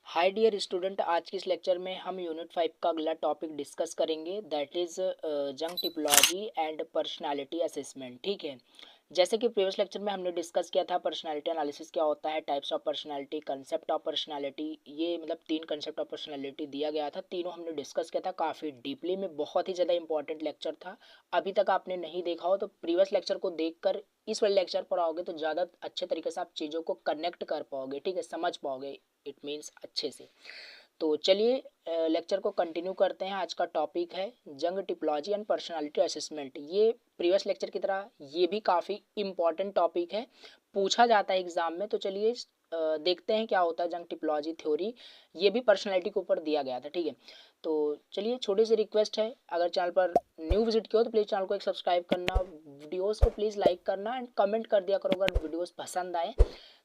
Hi dear student, आज की इस लेक्चर में हम यूनिट 5 का अगला टॉपिक डिस्कस करेंगे, दैट इज़ जंग टिपोलॉजी एंड पर्सनालिटी असेसमेंट। ठीक है, जैसे कि प्रीवियस लेक्चर में हमने डिस्कस किया था पर्सनालिटी एनालिसिस क्या होता है, types of personality, concept of personality, ये मतलब 3 कंसेप्ट ऑफ पर्सनालिटी दिया गया था। तीनों हमने डिस्कस किया था काफ़ी डीपली में, बहुत ही ज़्यादा इंपॉर्टेंट लेक्चर था। अभी तक आपने नहीं देखा हो तो प्रीवियस लेक्चर को देखकर इस वाले लेक्चर पर आओगे तो ज़्यादा अच्छे तरीके से आप चीज़ों को कनेक्ट कर पाओगे, ठीक है, समझ पाओगे, इट मीन्स अच्छे से। तो चलिए लेक्चर को कंटिन्यू करते हैं। आज का टॉपिक है जंग टिपोलॉजी एंड पर्सनालिटी असेसमेंट। ये प्रीवियस लेक्चर की तरह ये भी काफ़ी इम्पॉर्टेंट टॉपिक है, पूछा जाता है एग्जाम में। तो चलिए देखते हैं क्या होता है जंग टिपोलॉजी थ्योरी। ये भी पर्सनालिटी के ऊपर दिया गया था, ठीक है। तो चलिए, छोटी सी रिक्वेस्ट है, अगर चैनल पर न्यू विजिट किया हो तो प्लीज़ चैनल को एक सब्सक्राइब करना, वीडियोस को प्लीज़ लाइक करना एंड कमेंट कर दिया करो अगर वीडियोस पसंद आए।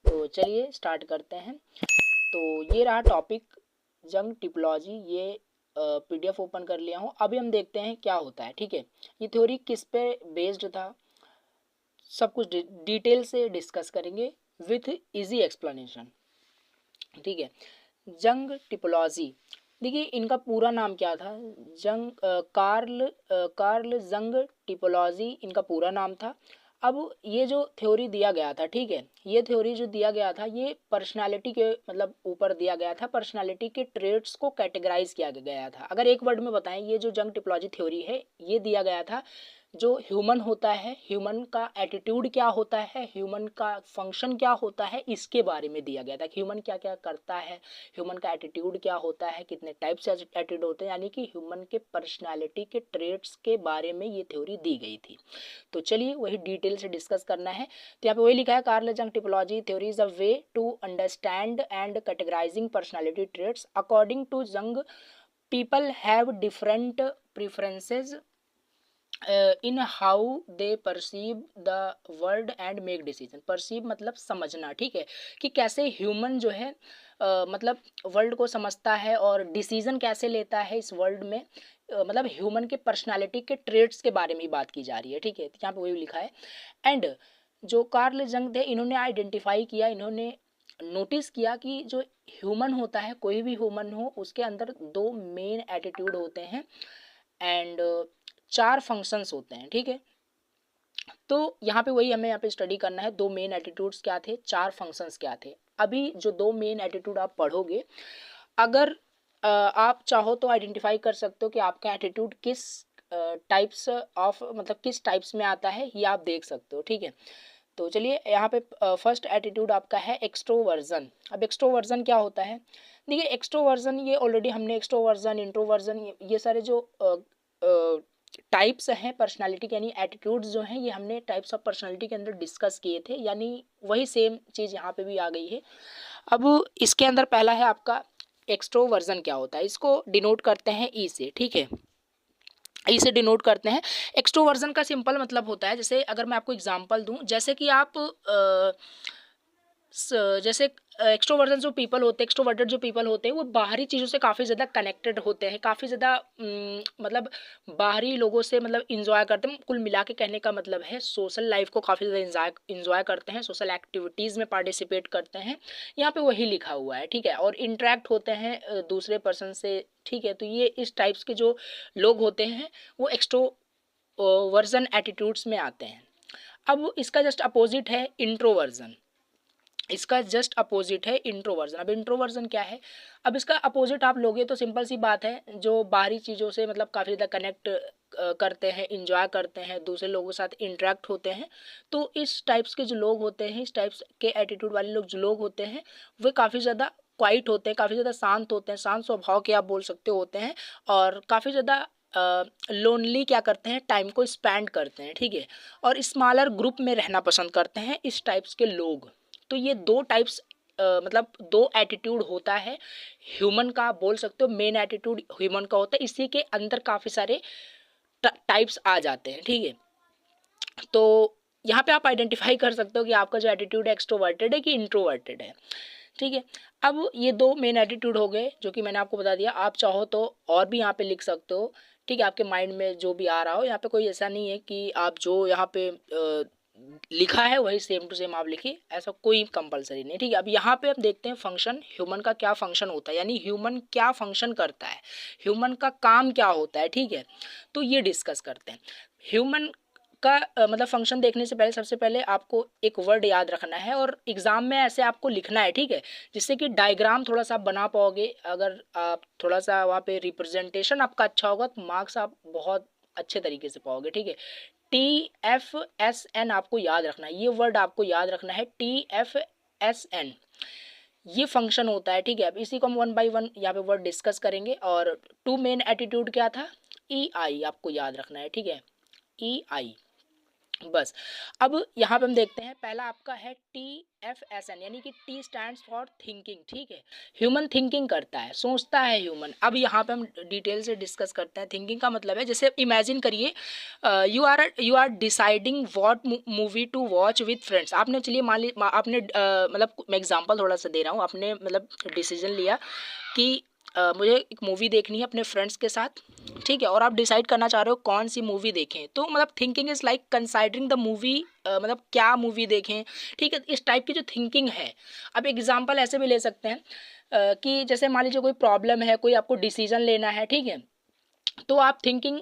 तो चलिए स्टार्ट करते हैं। तो ये रहा टॉपिक जंग टिपोलॉजी। ये पीडीएफ ओपन कर लिया हूँ। अभी हम देखते हैं क्या होता है, ठीक है। ये थ्योरी किस पे बेस्ड था, सब कुछ डिटेल से डिस्कस करेंगे विथ इजी एक्सप्लेनेशन, ठीक है। जंग टिपोलॉजी, देखिए इनका पूरा नाम क्या था। कार्ल जंग टिपोलॉजी इनका पूरा नाम था। अब ये जो थ्योरी दिया गया था, ठीक है, ये थ्योरी जो दिया गया था ये पर्सनालिटी के मतलब ऊपर दिया गया था, पर्सनालिटी के ट्रेट्स को कैटेगराइज किया गया था। अगर एक वर्ड में बताएं, ये जो जंग टिपोलॉजी थ्योरी है ये दिया गया था जो ह्यूमन होता है, ह्यूमन का एटीट्यूड क्या होता है, ह्यूमन का फंक्शन क्या होता है, इसके बारे में दिया गया था। ह्यूमन क्या क्या करता है, ह्यूमन का एटीट्यूड क्या होता है, कितने टाइप से एटीट्यूड होते हैं, यानी कि ह्यूमन के पर्सनालिटी के ट्रेट्स के बारे में ये थ्योरी दी गई थी। तो चलिए वही डिटेल से डिस्कस करना है। तो यहाँ पे वही लिखा है, Carl Jung typology theory is a way to understand and categorizing personality traits. According to Jung, people have different preferences in how they perceive the world and make decision. Perceive मतलब समझना, ठीक है, कि कैसे ह्यूमन जो है मतलब world को समझता है और डिसीजन कैसे लेता है इस वर्ल्ड में। मतलब ह्यूमन के पर्सनालिटी के ट्रेट्स के बारे में ही बात की जा रही है, ठीक है। यहाँ पे वही लिखा है। एंड जो कार्ल जंग थे, इन्होंने आइडेंटिफाई किया, इन्होंने नोटिस किया कि जो ह्यूमन होता है, कोई भी ह्यूमन हो, उसके अंदर दो मेन एटीट्यूड होते हैं एंड 4 फंक्शंस होते हैं, ठीक है। तो यहाँ पे वही हमें यहाँ पे स्टडी करना है, दो मेन एटीट्यूड्स क्या थे, 4 फंक्शंस क्या थे। अभी जो दो मेन एटीट्यूड आप पढ़ोगे, अगर आप चाहो तो आइडेंटिफाई कर सकते हो कि आपका एटीट्यूड किस टाइप्स ऑफ मतलब किस टाइप्स में आता है, ये आप देख सकते हो, ठीक है। तो चलिए यहाँ पे फर्स्ट एटीट्यूड आपका है एक्सट्रोवर्जन। अब एक्सट्रोवर्जन क्या होता है, देखिए एक्सट्रोवर्जन ये ऑलरेडी हमने एक्सट्रोवर्जन, इंट्रोवर्जन, ये सारे जो टाइप्स हैं पर्सनालिटी के, यानी एटीट्यूड्स जो हैं, ये हमने टाइप्स ऑफ पर्सनालिटी के अंदर डिस्कस किए थे, यानी वही सेम चीज़ यहाँ पे भी आ गई है। अब इसके अंदर पहला है आपका एक्सट्रोवर्जन। क्या होता है, इसको डिनोट करते हैं ई से, ठीक है, ई से डिनोट करते हैं। एक्सट्रोवर्जन का सिंपल मतलब होता है, जैसे अगर मैं आपको एग्जांपल दूं, जैसे कि आप जैसे एक्सट्रोवर्जन जो पीपल होते हैं, एक्सट्रोवर्टेड जो पीपल होते हैं, वो बाहरी चीज़ों से काफ़ी ज़्यादा कनेक्टेड होते हैं, काफ़ी ज़्यादा मतलब बाहरी लोगों से मतलब इंजॉय करते हैं। कुल मिला के कहने का मतलब है सोशल लाइफ को काफ़ी ज़्यादा इंजॉय करते हैं, सोशल एक्टिविटीज़ में पार्टिसिपेट करते हैं, यहाँ पे वही लिखा हुआ है, ठीक है। और इंटरेक्ट होते हैं दूसरे पर्सन से, ठीक है। तो ये इस टाइप्स के जो लोग होते हैं वो एक्सट्रोवर्जन एटीट्यूड्स में आते हैं। अब इसका जस्ट अपोजिट है इंट्रोवर्जन, इसका जस्ट अपोजिट है इंट्रोवर्जन। अब इंट्रोवर्जन क्या है, अब इसका अपोजिट आप लोगे तो सिंपल सी बात है, जो बाहरी चीज़ों से मतलब काफ़ी ज़्यादा कनेक्ट करते हैं, इंजॉय करते हैं, दूसरे लोगों के साथ इंटरेक्ट होते हैं। तो इस टाइप्स के जो लोग होते हैं, इस टाइप्स के एटीट्यूड वाले लोग जो लोग होते हैं, वे काफ़ी ज़्यादा क्वाइट होते हैं, काफ़ी ज़्यादा शांत होते हैं, शांत स्वभाव के आप बोल सकते होते हैं, और काफ़ी ज़्यादा लोनली क्या करते हैं, टाइम को स्पेंड करते हैं, ठीक है। और स्मॉलर ग्रुप में रहना पसंद करते हैं इस टाइप्स के लोग। तो ये दो टाइप्स मतलब दो एटीट्यूड होता है ह्यूमन का, आप बोल सकते हो मेन एटीट्यूड ह्यूमन का होता है, इसी के अंदर काफ़ी सारे टाइप्स आ जाते हैं, ठीक है। तो यहाँ पे आप आइडेंटिफाई कर सकते हो कि आपका जो एटीट्यूड है एक्सट्रोवर्टेड है कि इंट्रोवर्टेड है, ठीक है। अब ये दो मेन एटीट्यूड हो गए जो कि मैंने आपको बता दिया। आप चाहो तो और भी यहाँ पे लिख सकते हो, ठीक है, आपके माइंड में जो भी आ रहा हो। यहाँ पे कोई ऐसा नहीं है कि आप जो यहाँ पे लिखा है वही सेम टू सेम आप लिखिए, ऐसा कोई कंपलसरी नहीं, ठीक है। अब यहाँ पे हम देखते हैं फंक्शन, ह्यूमन का क्या फंक्शन होता है, यानी ह्यूमन क्या फंक्शन करता है, ह्यूमन का काम क्या होता है, ठीक है। तो ये डिस्कस करते हैं। ह्यूमन का मतलब फंक्शन देखने से पहले सबसे पहले आपको एक वर्ड याद रखना है और एग्जाम में ऐसे आपको लिखना है, ठीक है, जिससे कि डायग्राम थोड़ा सा बना पाओगे। अगर आप थोड़ा सा वहाँ पे रिप्रेजेंटेशन आपका अच्छा होगा तो मार्क्स आप बहुत अच्छे तरीके से पाओगे, ठीक है। TFSN आपको याद रखना है, ये वर्ड आपको याद रखना है, TFSN ये फंक्शन होता है, ठीक है। अब इसी को हम 1 बाय 1 यहाँ पे वर्ड डिस्कस करेंगे। और टू मेन एटीट्यूड क्या था, EI आपको याद रखना है, ठीक है, EI बस। अब यहाँ पे हम देखते हैं, पहला आपका है TFSN, यानी कि T स्टैंड्स फॉर थिंकिंग, ठीक है। ह्यूमन थिंकिंग करता है, सोचता है ह्यूमन। अब यहाँ पे हम डिटेल से डिस्कस करते हैं। थिंकिंग का मतलब है, जैसे इमेजिन करिए you are deciding what movie to watch with friends. आपने, चलिए मान ली आपने मतलब मैं एग्जांपल थोड़ा सा दे रहा हूँ, आपने मतलब डिसीजन लिया कि मुझे एक मूवी देखनी है अपने फ्रेंड्स के साथ, ठीक है, और आप डिसाइड करना चाह रहे हो कौन सी मूवी देखें। तो मतलब thinking is like considering the movie, मतलब क्या मूवी देखें, ठीक है, इस टाइप की जो थिंकिंग है। अब एग्जांपल ऐसे भी ले सकते हैं कि जैसे मान लीजिए कोई प्रॉब्लम है, कोई आपको डिसीजन लेना है, ठीक है, तो आप थिंकिंग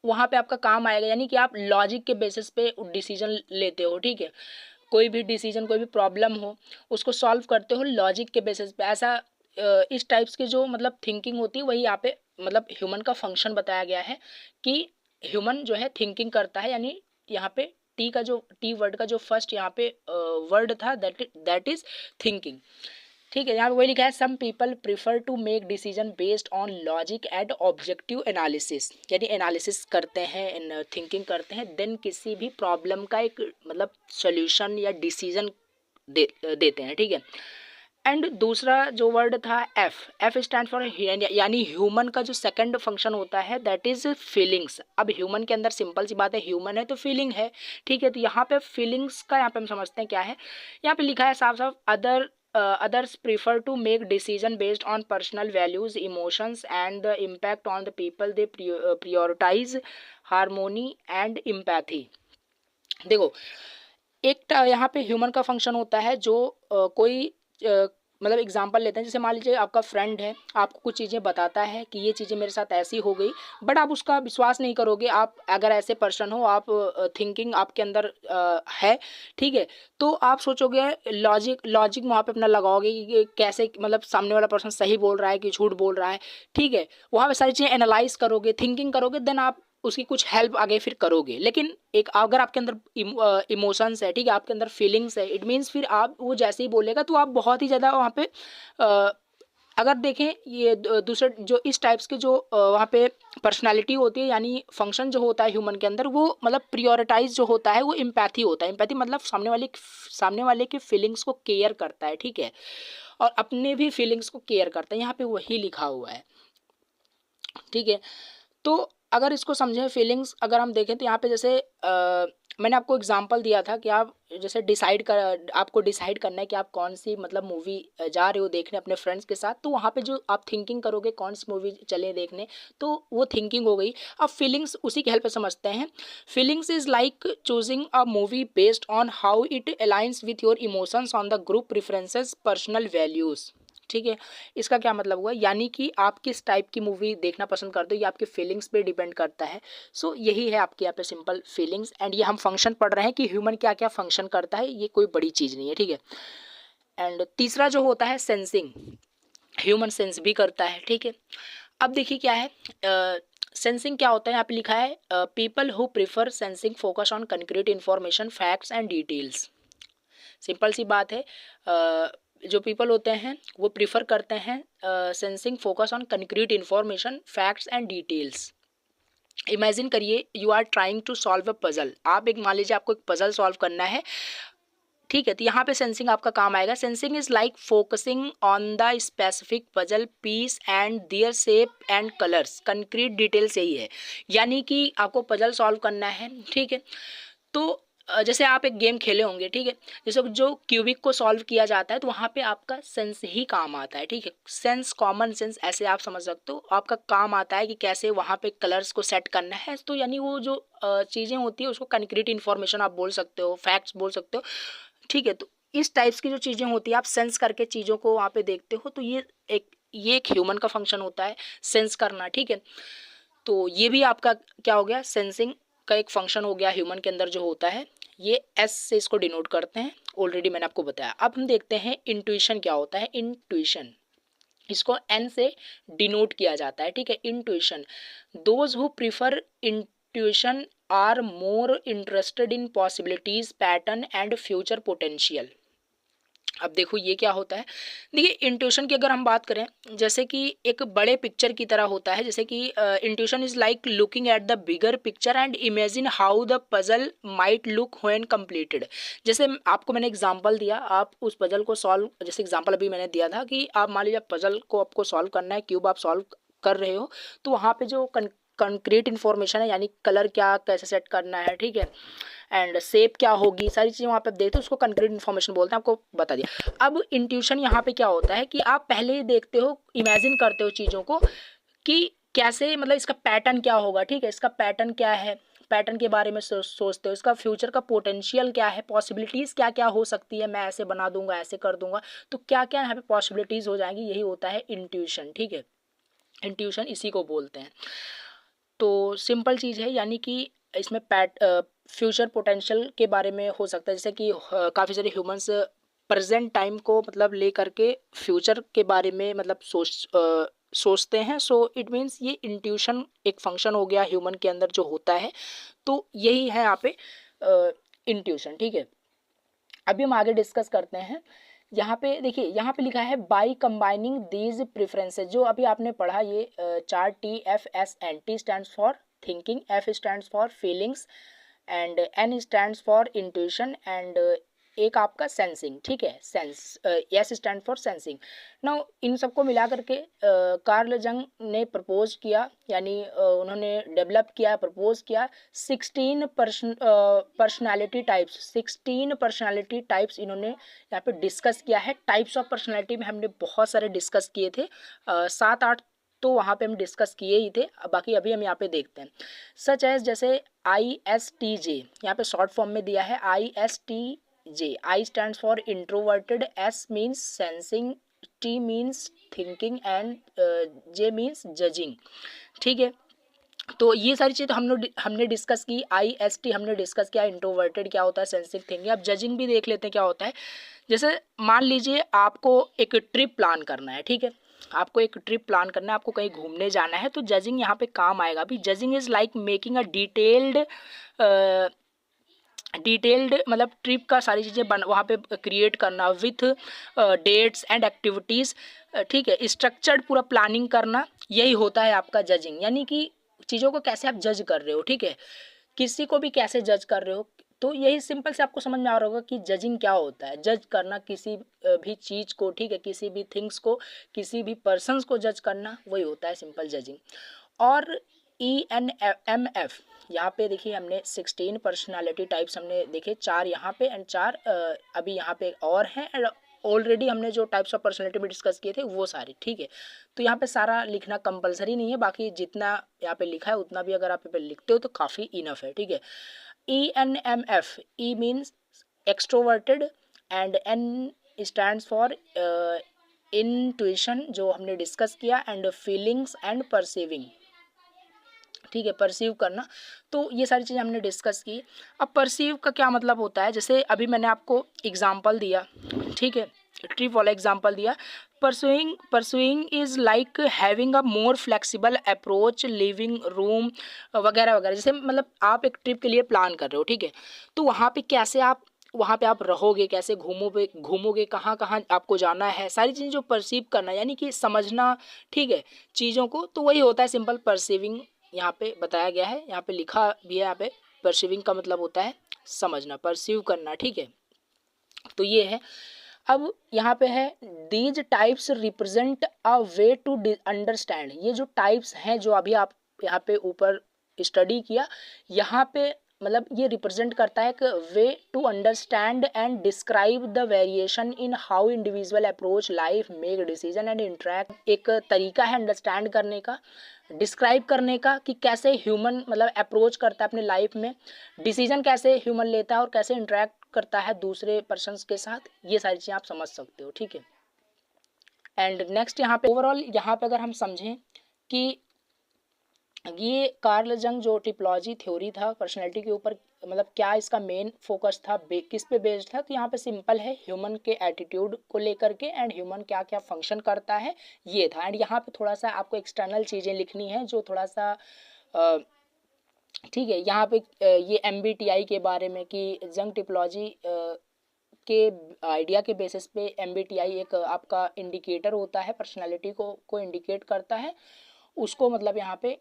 वहाँ पे आपका काम आएगा, यानी कि आप लॉजिक के बेसिस पे डिसीजन लेते हो, ठीक है। कोई भी डिसीजन, कोई भी प्रॉब्लम हो, उसको सॉल्व करते हो लॉजिक के बेसिस पे। ऐसा इस टाइप्स की जो मतलब थिंकिंग होती है, वही यहाँ पे मतलब ह्यूमन का फंक्शन बताया गया है कि ह्यूमन जो है थिंकिंग करता है। यानी यहाँ पे टी वर्ड का जो फर्स्ट यहाँ पे वर्ड था, दैट इज थिंकिंग, ठीक है। यहाँ पे वही लिखा है, some people prefer to make decision based on logic and objective analysis, यानी एनालिसिस करते हैं, इन थिंकिंग करते हैं, देन किसी भी प्रॉब्लम का एक मतलब सोल्यूशन या डिसीजन देते हैं, ठीक है। एंड दूसरा जो वर्ड था एफ स्टैंड फॉर, यानी ह्यूमन का जो सेकंड फंक्शन होता है दैट इज फीलिंग्स। अब ह्यूमन के अंदर सिंपल सी बात है, ह्यूमन है तो फीलिंग है, ठीक है। तो यहाँ पे फीलिंग्स का यहाँ पे हम समझते हैं क्या है। यहाँ पे लिखा है साफ साफ, others prefer to make decision based on personal values, emotions and the impact on the people they prioritize harmony and empathy। देखो, एक यहाँ पे ह्यूमन का फंक्शन होता है जो कोई मतलब एग्जांपल लेते हैं, जैसे मान लीजिए आपका फ्रेंड है, आपको कुछ चीज़ें बताता है कि ये चीज़ें मेरे साथ ऐसी हो गई, बट आप उसका विश्वास नहीं करोगे। आप अगर ऐसे पर्सन हो, आप थिंकिंग आपके अंदर है, ठीक है, तो आप सोचोगे, लॉजिक वहाँ पे अपना लगाओगे कि कैसे मतलब सामने वाला पर्सन सही बोल रहा है कि झूठ बोल रहा है, ठीक है। वहाँ पे सारी चीज़ें एनालाइज करोगे, थिंकिंग करोगे, देन आप उसकी कुछ हेल्प आगे फिर करोगे। लेकिन एक अगर आपके अंदर इमोशंस है, ठीक है, आपके अंदर फीलिंग्स है, इट मीन्स फिर आप वो जैसे ही बोलेगा तो आप बहुत ही ज़्यादा वहाँ पे अगर देखें ये दूसरे जो इस टाइप्स के जो वहाँ पे पर्सनालिटी होती है, यानी फंक्शन जो होता है ह्यूमन के अंदर, वो मतलब प्रियोरिटाइज जो होता है वो एम्पैथी होता है। एम्पैथी मतलब सामने वाले की फीलिंग्स को केयर करता है, ठीक है, और अपने भी फीलिंग्स को केयर करता है। यहाँ पे वही लिखा हुआ है, ठीक है। तो अगर इसको समझें फीलिंग्स, अगर हम देखें तो यहाँ पे जैसे मैंने आपको एग्जांपल दिया था कि आप जैसे आपको डिसाइड करना है कि आप कौन सी मतलब मूवी जा रहे हो देखने अपने फ्रेंड्स के साथ, तो वहाँ पे जो आप थिंकिंग करोगे कौन सी मूवी चले देखने, तो वो थिंकिंग हो गई। अब फीलिंग्स उसी की हेल्प से समझते हैं। Feelings is like choosing a movie based on how it aligns with your emotions on the group preferences personal values, ठीक है। इसका क्या मतलब हुआ, यानी कि आप किस टाइप की मूवी देखना पसंद करते हो ये आपके फीलिंग्स पे डिपेंड करता है। सो यही है आपके यहाँ पे सिंपल फीलिंग्स। एंड ये हम फंक्शन पढ़ रहे हैं कि ह्यूमन क्या क्या फंक्शन करता है, ये कोई बड़ी चीज़ नहीं है, ठीक है। एंड तीसरा जो होता है सेंसिंग, ह्यूमन सेंस भी करता है, ठीक है। अब देखिए क्या है सेंसिंग क्या होता है, यहाँ पे लिखा है people who prefer sensing focus on concrete information, facts and details. Simple सी बात है, जो पीपल होते हैं वो प्रिफर करते हैं sensing focus on concrete information, facts and details. Imagine करिए you are trying to solve a puzzle, आप एक मान लीजिए आपको एक पजल सॉल्व करना है, ठीक है, तो यहाँ पे सेंसिंग आपका काम आएगा। Sensing is like focusing on the specific puzzle piece and their shape and colours, concrete details यही है, यानी कि आपको पजल सॉल्व करना है, ठीक है। तो जैसे आप एक गेम खेले होंगे, ठीक है, जैसे जो क्यूबिक को सॉल्व किया जाता है तो वहाँ पे आपका सेंस ही काम आता है, ठीक है, सेंस, कॉमन सेंस ऐसे आप समझ सकते हो, आपका काम आता है कि कैसे वहाँ पे कलर्स को सेट करना है। तो यानी वो जो चीज़ें होती है उसको कंक्रीट इन्फॉर्मेशन आप बोल सकते हो, फैक्ट्स बोल सकते हो, ठीक है। तो इस टाइप्स की जो चीज़ें होती है आप सेंस करके चीज़ों को वहाँ पे देखते हो, तो ये एक ह्यूमन का फंक्शन होता है, सेंस करना, ठीक है। तो ये भी आपका क्या हो गया, सेंसिंग का एक फंक्शन हो गया ह्यूमन के अंदर जो होता है। ये एस से इसको डिनोट करते हैं, ऑलरेडी मैंने आपको बताया। अब हम देखते हैं इंट्यूशन क्या होता है। इंट्यूशन, इसको एन से डिनोट किया जाता है, ठीक है। Intuition, those who prefer intuition are more interested in possibilities, pattern and future potential. अब देखो ये क्या होता है। देखिए इंट्यूशन की अगर हम बात करें, जैसे कि एक बड़े पिक्चर की तरह होता है, जैसे कि intuition is like looking at the bigger picture and imagine how the puzzle might look when completed. जैसे आपको मैंने एग्जांपल दिया, आप उस पजल को सॉल्व, जैसे एग्जांपल अभी मैंने दिया था कि आप मान लीजिए पजल को आपको सॉल्व करना है, क्यूब आप सॉल्व कर रहे हो, तो वहाँ पे जो कंक्रीट इन्फॉर्मेशन है, यानी कलर क्या कैसे सेट करना है, ठीक है, एंड शेप क्या होगी, सारी चीज़ें वहाँ पे आप देखते हो, उसको कंक्रीट इन्फॉर्मेशन बोलते हैं, आपको बता दिया। अब इंट्यूशन यहाँ पे क्या होता है कि आप पहले ही देखते हो, इमेजिन करते हो चीज़ों को कि कैसे, मतलब इसका पैटर्न क्या होगा, ठीक है, इसका पैटर्न क्या है, पैटर्न के बारे में सोचते हो, इसका फ्यूचर का पोटेंशियल क्या है, पॉसिबिलिटीज़ क्या क्या हो सकती है, मैं ऐसे बना दूंगा, ऐसे कर दूंगा, तो क्या क्या यहाँ पे पॉसिबिलिटीज़ हो जाएंगी, यही होता है इंट्यूशन, ठीक है। इंट्यूशन इसी को बोलते हैं। तो सिंपल चीज़ है, यानी कि इसमें फ्यूचर पोटेंशियल के बारे में हो सकता है, जैसे कि काफ़ी सारे ह्यूमंस प्रेजेंट टाइम को मतलब ले करके फ्यूचर के बारे में मतलब सोचते हैं। सो इट मीन्स ये इंट्यूशन एक फंक्शन हो गया ह्यूमन के अंदर जो होता है, तो यही है यहाँ पे इंट्यूशन, ठीक है। अभी हम आगे डिस्कस करते हैं। यहाँ पे देखिए, यहाँ पे लिखा है बाई कंबाइनिंग दीज प्रेफरेंसेज, जो अभी आपने पढ़ा, ये 4TFSN। T stands for thinking, F stands for feelings and N stands for intuition and एक आपका सेंसिंग, ठीक है, sense, S stand for sensing. Now in सबको मिला करके कार्ल जंग ने प्रपोज किया, यानी उन्होंने डेवलप किया, प्रपोज किया 16 पर्सनालिटी टाइप्स, 16 पर्सनालिटी टाइप्स इन्होंने यहाँ पे डिस्कस किया है। टाइप्स ऑफ पर्सनालिटी में हमने बहुत सारे डिस्कस किए थे, 7-8 तो वहाँ पे हम डिस्कस किए ही थे, बाकी अभी हम यहाँ पे देखते हैं। सच एज, जैसे ISTJ, यहाँ पे शॉर्ट फॉर्म में दिया है ISTJ। I stands for introverted, S means sensing, T means thinking and J means judging, ठीक है। तो ये सारी चीज़ हमने डिस्कस की। IST हमने डिस्कस किया, इंट्रोवर्टेड क्या होता है, सेंसिटिव थिंकिंग। अब जजिंग भी देख लेते हैं क्या होता है। जैसे मान लीजिए आपको एक ट्रिप प्लान करना है, ठीक है, आपको एक ट्रिप प्लान करना है, आपको कहीं घूमने जाना है, तो जजिंग यहाँ पे काम आएगा। अभी judging is like making a detailed मतलब ट्रिप का सारी चीज़ें वहाँ पे क्रिएट करना विथ डेट्स एंड एक्टिविटीज़, ठीक है, स्ट्रक्चर्ड पूरा प्लानिंग करना, यही होता है आपका जजिंग। यानी कि चीज़ों को कैसे आप जज कर रहे हो, ठीक है, किसी को भी कैसे जज कर रहे हो। तो यही सिंपल से आपको समझ में आ रहा होगा कि जजिंग क्या होता है। जज करना किसी भी चीज़ को, ठीक है, किसी भी थिंग्स को, किसी भी पर्सन्स को जज करना, वही होता है सिंपल जजिंग। और ENMF, यहाँ पे देखिए हमने 16 पर्सनालिटी टाइप्स हमने देखे, 4 यहाँ पे एंड 4 अभी यहाँ पे और हैं, एंड ऑलरेडी हमने जो टाइप्स ऑफ पर्सनालिटी में डिस्कस किए थे वो सारे, ठीक है। तो यहाँ पे सारा लिखना कंपलसरी नहीं है, बाकी जितना यहाँ पे लिखा है उतना भी अगर आप पे लिखते हो तो काफ़ी इनफ है, ठीक है। ENMF, E means extroverted and N stands for intuition, जो हमने डिस्कस किया, एंड फीलिंग्स एंड परसीविंग, ठीक है, परसीव करना। तो ये सारी चीज़ें हमने डिस्कस की। अब परसीव का क्या मतलब होता है, जैसे अभी मैंने आपको एग्जांपल दिया, ठीक है, ट्रिप वाला एग्जांपल दिया। Pursuing is like having a more flexible approach, living room वगैरह वगैरह। जैसे मतलब आप एक ट्रिप के लिए प्लान कर रहे हो, ठीक है, तो वहाँ पे कैसे आप वहाँ पे आप रहोगे, कैसे घूमोगे, कहाँ कहाँ आपको जाना है, सारी चीज़ें जो परसीव करना, यानी कि समझना, ठीक है, चीज़ों को, तो वही होता है सिंपल परसीविंग। यहाँ पे बताया गया है, यहाँ पे लिखा भी है, यहाँ पे परसीविंग का मतलब होता है समझना, परसीव करना, ठीक है। तो ये है। अब यहाँ पे है these types represent a way to understand. ये जो टाइप्स हैं जो अभी आप यहाँ पे ऊपर स्टडी किया, यहाँ पे मतलब ये रिप्रेजेंट करता है एक way to understand and describe the variation in how individual approach life, make decision and interact. एक तरीका है अंडरस्टैंड करने का, डिस्क्राइब करने का कि कैसे ह्यूमन मतलब अप्रोच करता है अपने लाइफ में, डिसीजन कैसे ह्यूमन लेता है और कैसे इंटरेक्ट करता है दूसरे पर्सन्स के साथ। ये सारी चीज़ें आप समझ सकते हो, ठीक है। एंड नेक्स्ट यहाँ पे ओवरऑल यहाँ पे अगर हम समझें कि ये कार्ल जंग जो टिपोलॉजी थ्योरी था पर्सनैलिटी के ऊपर, मतलब क्या इसका मेन फोकस था, किस पे बेस्ड था, तो यहाँ पे सिंपल है, ह्यूमन के एटीट्यूड को लेकर के एंड ह्यूमन क्या क्या फंक्शन करता है ये था। एंड यहाँ पे थोड़ा सा आपको एक्सटर्नल चीज़ें लिखनी है जो थोड़ा सा ठीक है। यहाँ पे ये MBTI के बारे में कि जंग टिपोलॉजी के आइडिया के बेसिस पे MBTI एक आपका इंडिकेटर होता है, पर्सनालिटी को इंडिकेट करता है उसको, मतलब यहाँ पे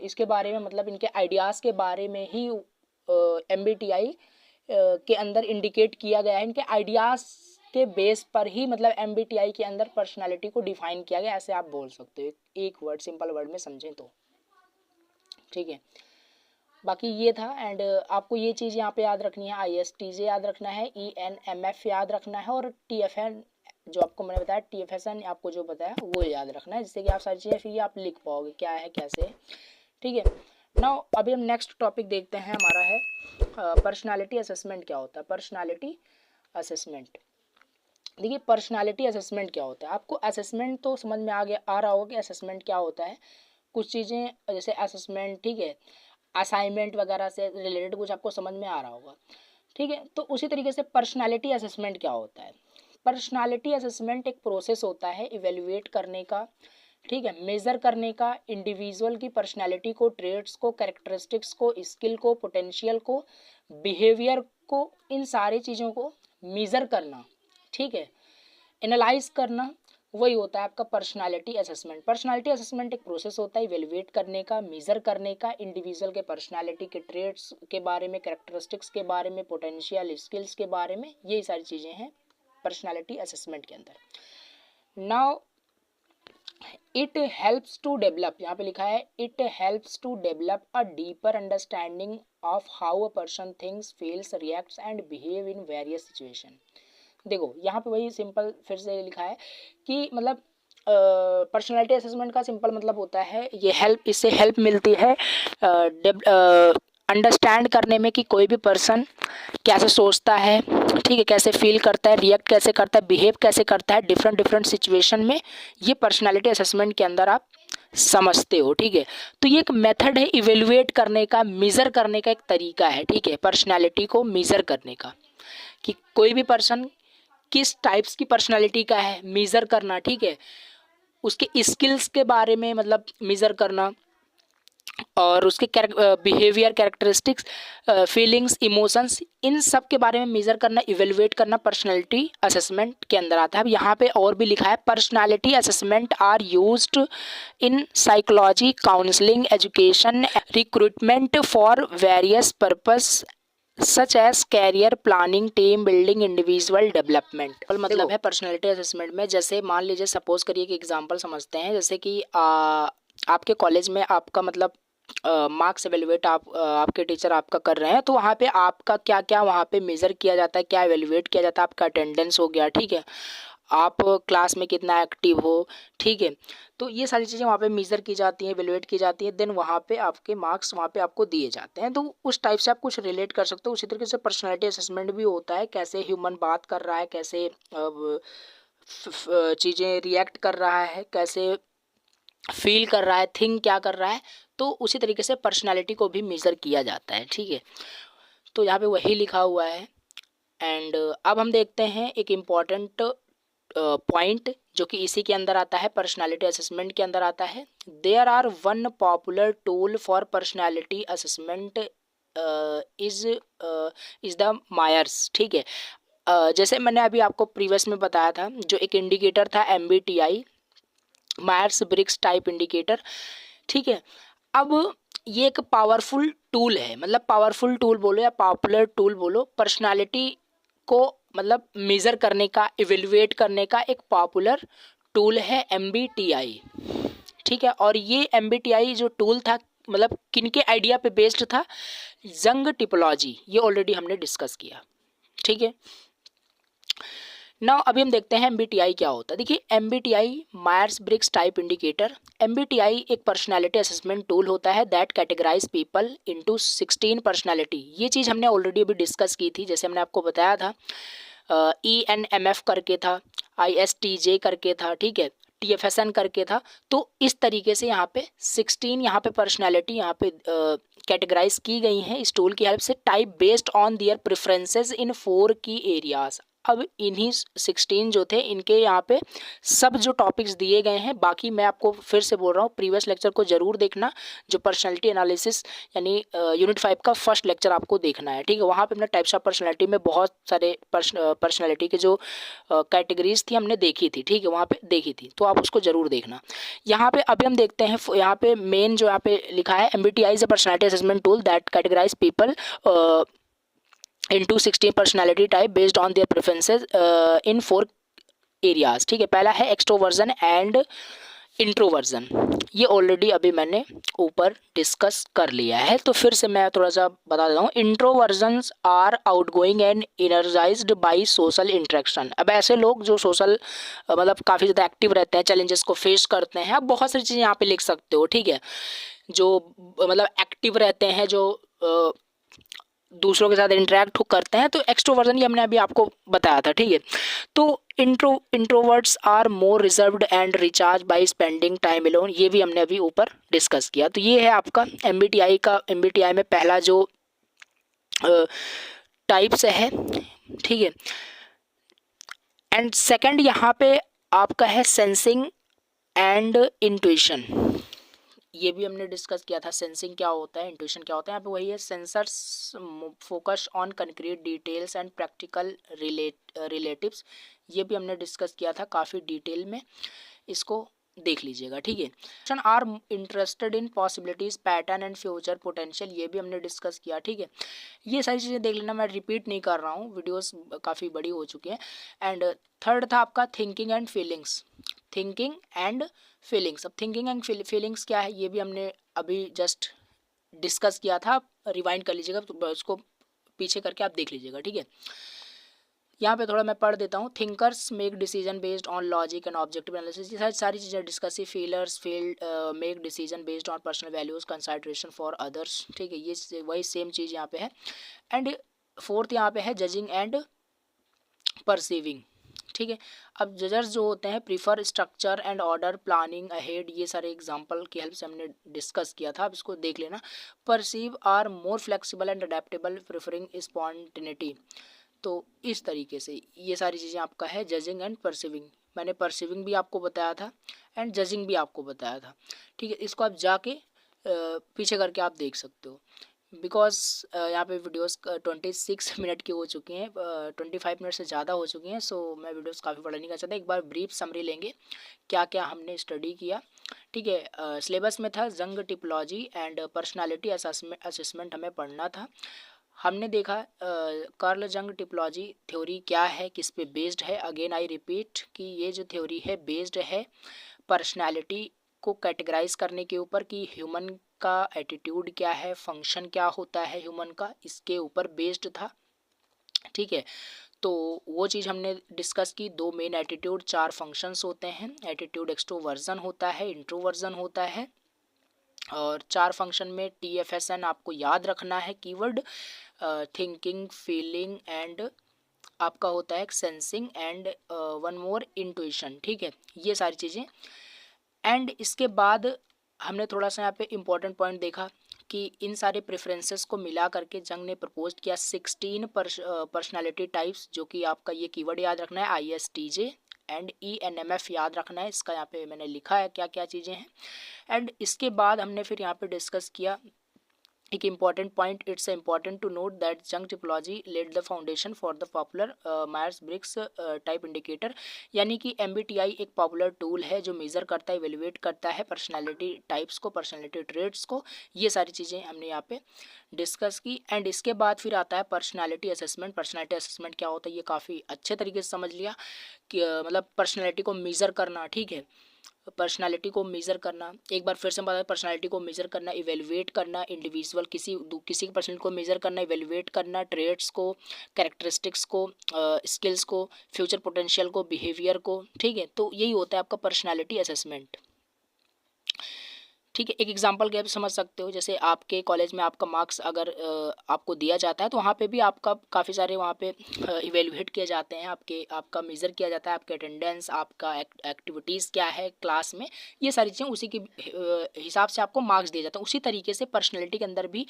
इसके बारे में, मतलब इनके आइडियाज़ के बारे में ही MBTI के अंदर इंडिकेट किया गया है। इनके आइडियाज़ के बेस पर ही मतलब MBTI के अंदर पर्सनालिटी को डिफाइन किया गया, ऐसे आप बोल सकते हो एक वर्ड, सिंपल वर्ड में समझें तो, ठीक है। बाकी ये था। एंड आपको ये चीज़ यहाँ पे याद रखनी है, ISTJ याद रखना है, ENMF याद रखना है और TFN जो आपको मैंने बताया, TFSN आपको जो बताया वो याद रखना है, जिससे कि आप सारी चीज़ें फिर आप लिख पाओगे क्या है कैसे है, ठीक है। नाउ अभी हम नेक्स्ट टॉपिक देखते हैं, हमारा है पर्सनालिटी असेसमेंट क्या होता है। पर्सनालिटी असेसमेंट, देखिए पर्सनालिटी असेसमेंट क्या होता है, आपको असेसमेंट तो समझ में आ रहा होगा कि असेसमेंट क्या होता है। कुछ चीज़ें जैसे असेसमेंट, ठीक है, असाइनमेंट वगैरह से रिलेटेड कुछ आपको समझ में आ रहा होगा, ठीक है। तो उसी तरीके से पर्सनालिटी असेसमेंट क्या होता है। पर्सनालिटी असेसमेंट एक प्रोसेस होता है इवेल्युएट करने का, ठीक है, मेज़र करने का, इंडिविजुअल की पर्सनालिटी को, ट्रेट्स को, कैरेक्टरिस्टिक्स को, स्किल को, पोटेंशियल को, बिहेवियर को, इन सारी चीज़ों को मेज़र करना, ठीक है, एनालाइज करना, वही होता है आपका पर्सनालिटी असेसमेंट। पर्सनालिटी असेसमेंट एक प्रोसेस होता है इवेल्युएट करने का, मेज़र करने का, इंडिविजुअल के पर्सनालिटी के ट्रेट्स के बारे में, कैरेक्टरिस्टिक्स के बारे में, पोटेंशियल स्किल्स के बारे में, यही सारी चीज़ें हैं पर्सनालिटी असेसमेंट के अंदर। Now it helps to develop, यहाँ पे लिखा है it helps to develop a deeper understanding of how a person thinks, feels, reacts and behave in various situation. देखो यहाँ पे वही सिंपल फिर से लिखा है कि मतलब पर्सनालिटी असेसमेंट का सिंपल मतलब होता है ये हेल्प, इससे हेल्प मिलती है अंडरस्टैंड करने में कि कोई भी पर्सन कैसे सोचता है, ठीक है, कैसे फील करता है, रिएक्ट कैसे करता है, बिहेव कैसे करता है डिफरेंट सिचुएशन में, ये पर्सनालिटी असेसमेंट के अंदर आप समझते हो, ठीक है। तो ये एक मेथड है इवेल्युएट करने का, मेज़र करने का एक तरीका है, ठीक है, पर्सनालिटी को मेज़र करने का कि कोई भी पर्सन किस टाइप्स की पर्सनालिटी का है, मेज़र करना, ठीक है, उसके स्किल्स के बारे में मतलब मेज़र करना, और उसके बिहेवियर, कैरेक्टरिस्टिक्स, फीलिंग्स, इमोशंस, इन सब के बारे में मेज़र करना, इवेल्युएट करना पर्सनालिटी असेसमेंट के अंदर आता है। अब यहाँ पे और भी लिखा है personality assessment are used in psychology, counselling, education, recruitment for various purpose such as career planning, team building, individual development. मतलब है पर्सनालिटी असेसमेंट में, जैसे मान लीजिए सपोज करिए कि एग्जांपल समझते हैं, जैसे कि आपके कॉलेज में आपका मतलब मार्क्स एवेलुएट आपके टीचर आपका कर रहे हैं, तो वहाँ पे आपका क्या क्या वहाँ पे मेज़र किया जाता है, क्या एवेलुएट किया जाता है, आपका अटेंडेंस हो गया, ठीक है, आप क्लास में कितना एक्टिव हो, ठीक है, तो ये सारी चीज़ें वहाँ पे मेज़र की जाती हैं, एवेलुएट की जाती है, देन वहाँ पे आपके मार्क्स वहाँ पे आपको दिए जाते हैं। तो उस टाइप से आप कुछ रिलेट कर सकते हो। उसी तरीके से पर्सनालिटी असेसमेंट भी होता है, कैसे ह्यूमन बात कर रहा है, कैसे चीज़ें रिएक्ट कर रहा है, कैसे फील कर रहा है, थिंक क्या कर रहा है, तो उसी तरीके से पर्सनालिटी को भी मेज़र किया जाता है, ठीक है। तो यहाँ पे वही लिखा हुआ है। एंड अब हम देखते हैं एक इम्पॉर्टेंट पॉइंट जो कि इसी के अंदर आता है, पर्सनालिटी असेसमेंट के अंदर आता है। There are one popular tool for personality assessment is the Myers, ठीक है। जैसे मैंने अभी आपको प्रीवियस में बताया था, जो एक इंडिकेटर था MBTI, Myers Briggs type indicator, ठीक है। अब ये एक पावरफुल टूल है, मतलब पावरफुल टूल बोलो या पॉपुलर टूल बोलो, पर्सनालिटी को मतलब मेज़र करने का, इवेल्युएट करने का एक पॉपुलर टूल है MBTI, ठीक है। और ये MBTI जो टूल था मतलब किनके आइडिया पे बेस्ड था, जंग टिपोलॉजी, ये ऑलरेडी हमने डिस्कस किया, ठीक है। नाउ अभी हम देखते हैं MBTI क्या होता है। देखिए MBTI Myers Briggs type indicator, MBTI एक पर्सनालिटी असेसमेंट टूल होता है that categorize people into 16 personality. ये चीज़ हमने ऑलरेडी अभी डिस्कस की थी, जैसे हमने आपको बताया था ENMF करके था, ISTJ करके था, ठीक है, TFSN करके था। तो इस तरीके से यहाँ पे 16 यहाँ पे पर्सनैलिटी यहाँ पे कैटेगराइज की गई हैं इस टूल की हेल्प से, type based on their preferences in 4 की एरियाज। अब इन्हीं 16 जो थे इनके यहाँ पे सब जो टॉपिक्स दिए गए हैं, बाकी मैं आपको फिर से बोल रहा हूँ प्रीवियस लेक्चर को जरूर देखना, जो पर्सनालिटी एनालिसिस यानी यूनिट 5 का फर्स्ट लेक्चर आपको देखना है, ठीक है। वहाँ पे हमने टाइप्स ऑफ पर्सनालिटी में बहुत सारे पर्सनालिटी के जो कैटेगरीज थी हमने देखी थी, ठीक है, वहाँ पे देखी थी, तो आप उसको जरूर देखना। यहाँ पे अभी हम देखते हैं, यहाँ पे मेन जो यहाँ पे लिखा है MBTI is a personality assessment tool that categorize people into 16 personality type based on their preferences in 4 areas, ठीक है। पहला है एक्सट्रोवर्जन एंड इंट्रोवर्जन, ये ऑलरेडी अभी मैंने ऊपर डिस्कस कर लिया है, तो फिर से मैं थोड़ा सा बता देता हूँ। Introversions are outgoing and energized by social interaction. अब ऐसे लोग जो सोशल मतलब काफ़ी ज़्यादा एक्टिव रहते हैं, चैलेंजेस को फेस करते हैं, आप बहुत सारी चीज़ें यहाँ पे लिख सकते हो, ठीक है, जो मतलब एक्टिव रहते हैं, जो दूसरों के साथ इंटरेक्ट करते हैं, तो एक्सट्रोवर्जन ये हमने अभी आपको बताया था, ठीक है। तो introverts are more reserved and recharge by spending time alone, ये भी हमने अभी ऊपर डिस्कस किया। तो ये है आपका MBTI का, MBTI में पहला जो टाइप्स है, ठीक है। एंड सेकंड यहाँ पे आपका है सेंसिंग एंड इंट्यूशन, ये भी हमने डिस्कस किया था। सेंसिंग क्या होता है, इंट्यूशन क्या होता है, यहाँ पे वही है। Sensors focus on concrete details and practical relatives, ये भी हमने डिस्कस किया था काफ़ी डिटेल में, इसको देख लीजिएगा, ठीक है। Are interested in possibilities pattern and future potential, ये भी हमने डिस्कस किया, ठीक है। ये सारी चीज़ें देख लेना, मैं रिपीट नहीं कर रहा हूँ, वीडियोस काफ़ी बड़ी हो चुकी हैं। एंड थर्ड था आपका thinking and feelings, thinking and feelings. अब थिंकिंग एंड फीलिंग्स क्या है, ये भी हमने अभी जस्ट डिस्कस किया था, रिवाइंड कर लीजिएगा, तो उसको पीछे करके आप देख लीजिएगा, ठीक है। यहाँ पे थोड़ा मैं पढ़ देता हूँ। Thinkers make decision based on logic and objective analysis, ये सारी चीज़ें डिस्कस की। Feelers make decision based on personal values consideration for others, ठीक है, ये वही सेम चीज़ यहाँ पे है। एंड फोर्थ यहाँ पे है जजिंग एंड परसीविंग, ठीक है। अब जजर्स जो होते हैं prefer structure and order planning ahead, ये सारे एग्जांपल की हेल्प से हमने डिस्कस किया था, अब इसको देख लेना। Perceive are more flexible and adaptable preferring spontaneity, तो इस तरीके से ये सारी चीज़ें आपका है जजिंग एंड परसीविंग। मैंने परसीविंग भी आपको बताया था एंड जजिंग भी आपको बताया था, ठीक है। इसको आप जाके पीछे करके आप देख सकते हो, बिकॉज यहाँ पे वीडियोस 26 मिनट की हो चुकी हैं, 25 मिनट से ज़्यादा हो चुकी हैं, सो मैं वीडियोस काफ़ी बड़ा नहीं कर सकता। एक बार ब्रीफ समरी लेंगे क्या क्या हमने स्टडी किया, ठीक है। सिलेबस में था जंग टिपोलॉजी एंड पर्सनालिटी असेसमेंट हमें पढ़ना था। हमने देखा कार्ल जंग टिपोलॉजी थ्योरी क्या है, किस पे बेस्ड है। अगेन आई रिपीट कि ये जो थ्योरी है बेस्ड है पर्सनालिटी को कैटेगराइज करने के ऊपर, कि ह्यूमन का एटीट्यूड क्या है, फंक्शन क्या होता है ह्यूमन का, इसके ऊपर बेस्ड था, ठीक है। तो वो चीज़ हमने डिस्कस की। 2 मेन एटीट्यूड, 4 फंक्शंस होते हैं। एटीट्यूड एक्सट्रोवर्जन होता है, इंट्रोवर्जन होता है, और 4 फंक्शन में TFSN आपको याद रखना है कीवर्ड, थिंकिंग, फीलिंग एंड आपका होता है sensing and one more intuition, ठीक है, ये सारी चीज़ें। एंड इसके बाद हमने थोड़ा सा यहाँ पे इम्पोर्टेंट पॉइंट देखा कि इन सारे प्रेफरेंसेस को मिला करके जंग ने प्रपोज किया 16 पर्सनालिटी टाइप्स, जो कि आपका ये कीवर्ड याद रखना है ISTJ एंड ENMF याद रखना है, इसका यहाँ पे मैंने लिखा है क्या क्या चीज़ें हैं। एंड इसके बाद हमने फिर यहाँ पे डिस्कस किया एक important point, it's important to note that Jung typology led the foundation for the popular Myers Briggs type indicator, यानी कि MBTI एक पॉपुलर टूल है जो मेज़र करता है, इवेलुएट करता है पर्सनालिटी टाइप्स को, पर्सनालिटी ट्रेट्स को। ये सारी चीज़ें हमने यहाँ पे डिस्कस की। एंड इसके बाद फिर आता है पर्सनालिटी असेसमेंट। पर्सनालिटी असेसमेंट क्या होता है ये काफ़ी अच्छे तरीके से समझ लिया कि मतलब पर्सनालिटी को मेज़र करना, ठीक है, पर्सनालिटी को मेज़र करना। एक बार फिर से बता, पर्सनालिटी को मेज़र करना, इवेलुएट करना, इंडिविजुअल किसी की पर्सनालिटी को मेज़र करना, इवेलुएट करना, ट्रेड्स को, कैरेक्टरिस्टिक्स को, स्किल्स को, फ्यूचर पोटेंशियल को, बिहेवियर को, ठीक है। तो यही होता है आपका पर्सनालिटी असेसमेंट, ठीक है। एक एग्जांपल के आप समझ सकते हो, जैसे आपके कॉलेज में आपका मार्क्स अगर आपको दिया जाता है तो वहाँ पे भी आपका काफ़ी सारे वहाँ पे इवेलुएट किए जाते हैं, आपका मेज़र किया जाता है, आपके अटेंडेंस, आपका एक्टिविटीज़ क्या है क्लास में, ये सारी चीज़ें उसी के हिसाब से आपको मार्क्स दिए जाते हैं। उसी तरीके से पर्सनैलिटी के अंदर भी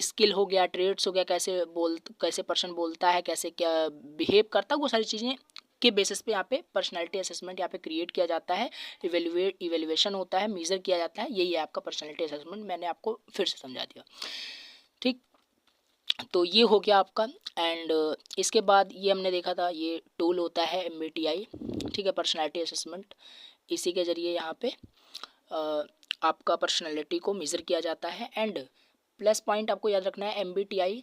स्किल हो गया, ट्रेड्स हो गया, कैसे पर्सन बोलता है, कैसे क्या बिहेव करता है, वो सारी चीज़ें के बेसिस पे यहाँ पे पर्सनालिटी असेसमेंट यहाँ पे क्रिएट किया जाता है, इवेल्युएशन होता है, मेज़र किया जाता है। यही है आपका पर्सनालिटी असेसमेंट, मैंने आपको फिर से समझा दिया, ठीक। तो ये हो गया आपका। एंड इसके बाद ये हमने देखा था, ये टूल होता है MBTI, ठीक है, पर्सनालिटी असेसमेंट। इसी के ज़रिए यहाँ पे आपका पर्सनालिटी को मेज़र किया जाता है। एंड प्लस पॉइंट आपको याद रखना है, MBTI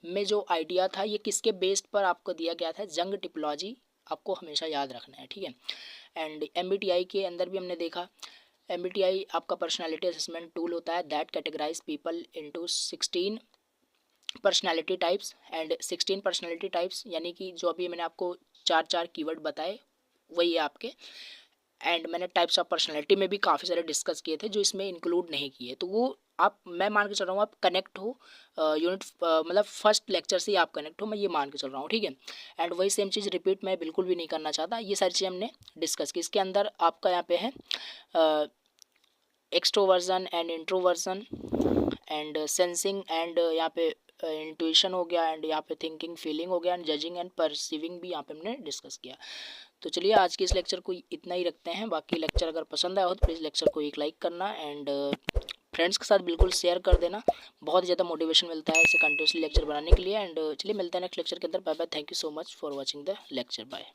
में जो आइडिया था ये किसके बेस्ड पर आपको दिया गया था, जंग टिपोलॉजी, आपको हमेशा याद रखना है, ठीक है। एंड MBTI के अंदर भी हमने देखा, MBTI आपका पर्सनालिटी असेसमेंट टूल होता है that categorize people into 16 personality types. And 16 personality types यानी कि जो अभी मैंने आपको चार कीवर्ड बताए वही है आपके। एंड मैंने टाइप्स ऑफ पर्सनालिटी में भी काफ़ी सारे डिस्कस किए थे जो इसमें इंक्लूड नहीं किए, तो वो आप, मैं मान के चल रहा हूँ आप कनेक्ट हो यूनिट मतलब फर्स्ट लेक्चर से ही आप कनेक्ट हो, मैं ये मान के चल रहा हूँ, ठीक है। एंड वही सेम चीज़ रिपीट मैं बिल्कुल भी नहीं करना चाहता, ये सारी चीज़ें हमने डिस्कस की। इसके अंदर आपका यहाँ पे है extroversion and introversion and sensing and यहाँ पे इंट्यूशन हो गया, एंड यहाँ पे थिंकिंग, फीलिंग हो गया, एंड जजिंग एंड परसीविंग भी यहाँ पे हमने डिस्कस किया। तो चलिए आज के इस लेक्चर को इतना ही रखते हैं। बाकी लेक्चर अगर पसंद आया हो तो प्लीज़ लेक्चर को एक लाइक करना, एंड फ्रेंड्स के साथ बिल्कुल शेयर कर देना, बहुत ज़्यादा मोटिवेशन मिलता है इसे कंटिन्यूसली लेक्चर बनाने के लिए। एंड चलिए मिलते हैं नेक्स्ट लेक्चर के अंदर। Bye bye, thank you so much for watching the lecture, bye.